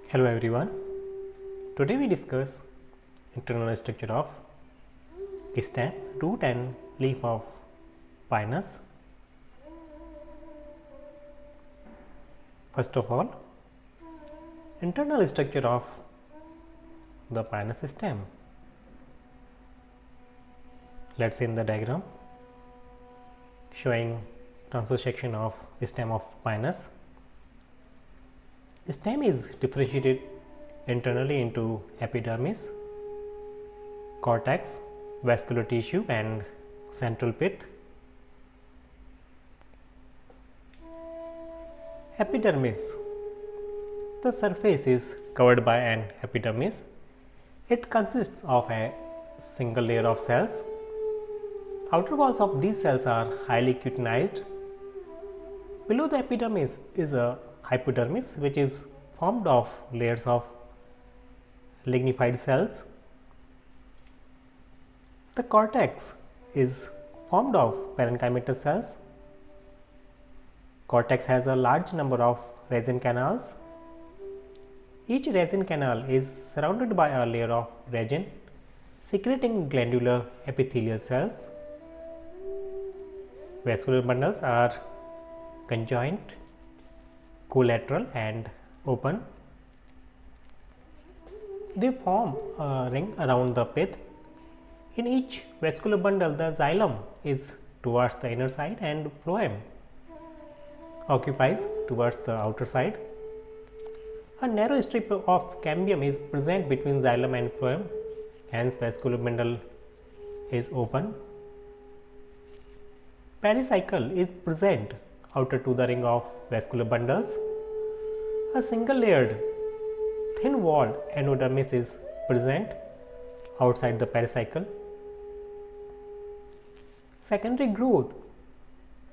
Hello everyone. Today we discuss internal structure of stem, root and leaf of pinus. First of all, internal structure of the pinus stem. Let's see in the diagram showing transverse section of stem of pinus. Stem is differentiated internally into epidermis, cortex, vascular tissue and central pith. Epidermis. The surface is covered by an epidermis. It consists of a single layer of cells. Outer walls of these cells are highly cutinized. Below the epidermis is a hypodermis, which is formed of layers of lignified cells. The cortex is formed of parenchymatous cells. Cortex has a large number of resin canals. Each resin canal is surrounded by a layer of resin secreting glandular epithelial cells. Vascular bundles are conjoint, collateral and open. They form a ring around the pith. In each vascular bundle, the xylem is towards the inner side and phloem occupies towards the outer side. A narrow strip of cambium is present between xylem and phloem, hence vascular bundle is open. Pericycle is present outer to the ring of vascular bundles. A single layered thin walled endodermis is present outside the pericycle. Secondary growth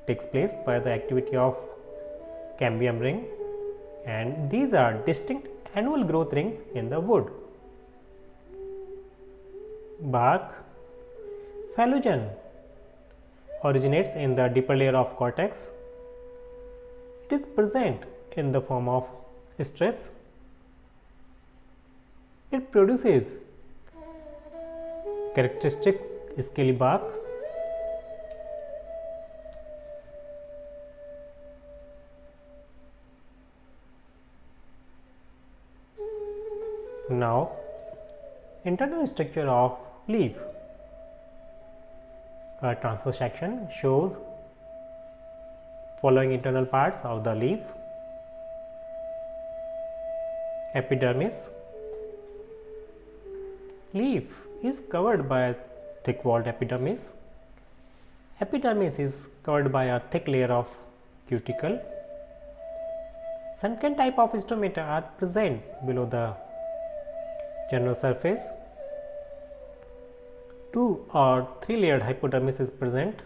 takes place by the activity of cambium ring, and these are distinct annual growth rings in the wood. Bark. Phallogen originates in the deeper layer of cortex. It is present in the form of strips. It produces characteristic scaly bark. Now, internal structure of leaf. A transverse section shows following internal parts of the leaf: epidermis. Leaf is covered by a thick walled epidermis. Epidermis is covered by a thick layer of cuticle. Sunken type of stomata are present below the general surface. 2 or 3 layered hypodermis is present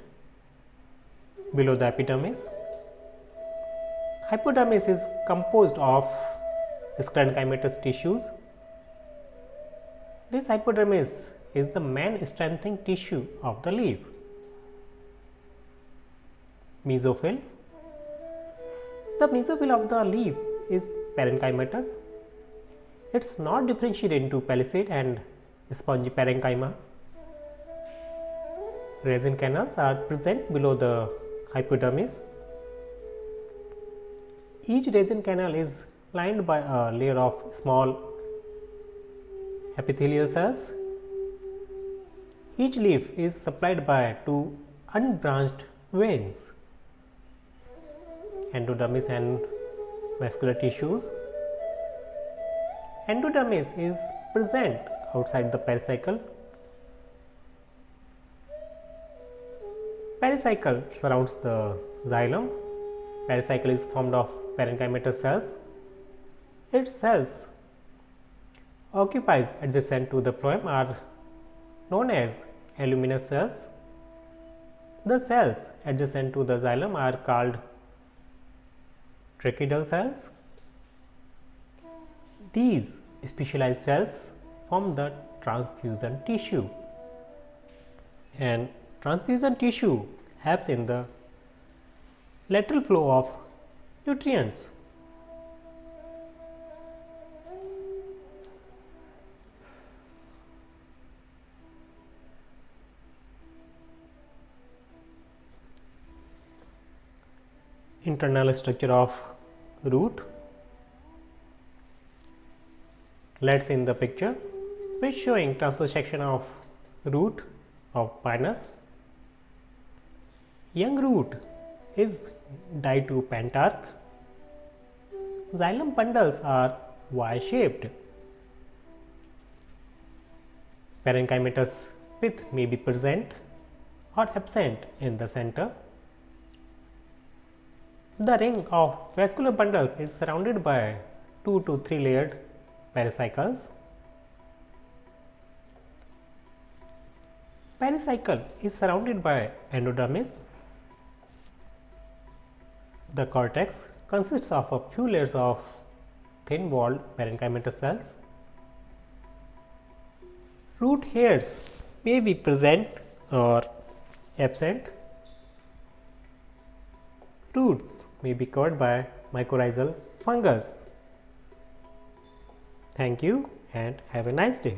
below the epidermis. Hypodermis is composed of sclerenchymatous tissues. This hypodermis is the main strengthening tissue of the leaf. Mesophyll. The mesophyll of the leaf is parenchymatous. It is not differentiated into palisade and spongy parenchyma. Resin canals are present below the hypodermis. Each resin canal is lined by a layer of small epithelial cells. Each leaf is supplied by 2 unbranched veins, endodermis and vascular tissues. Endodermis is present outside the pericycle. Pericycle surrounds the xylem. Pericycle is formed of parenchymatous cells. Its cells occupies adjacent to the phloem are known as aluminous cells. The cells adjacent to the xylem are called tracheidal cells. These specialized cells form the transfusion tissue, and transfusion tissue helps in the lateral flow of nutrients. internal structure of root. Let's see in the picture which showing transverse of root of Pinus. Young root is ditupentarch. Xylem bundles are Y-shaped. Parenchymatous pith may be present or absent in the center. The ring of vascular bundles is surrounded by 2 to 3 layered pericycles. Pericycle is surrounded by endodermis. The cortex consists of a few layers of thin-walled parenchymatous cells. Root hairs may be present or absent. Roots may be covered by mycorrhizal fungus. Thank you and have a nice day.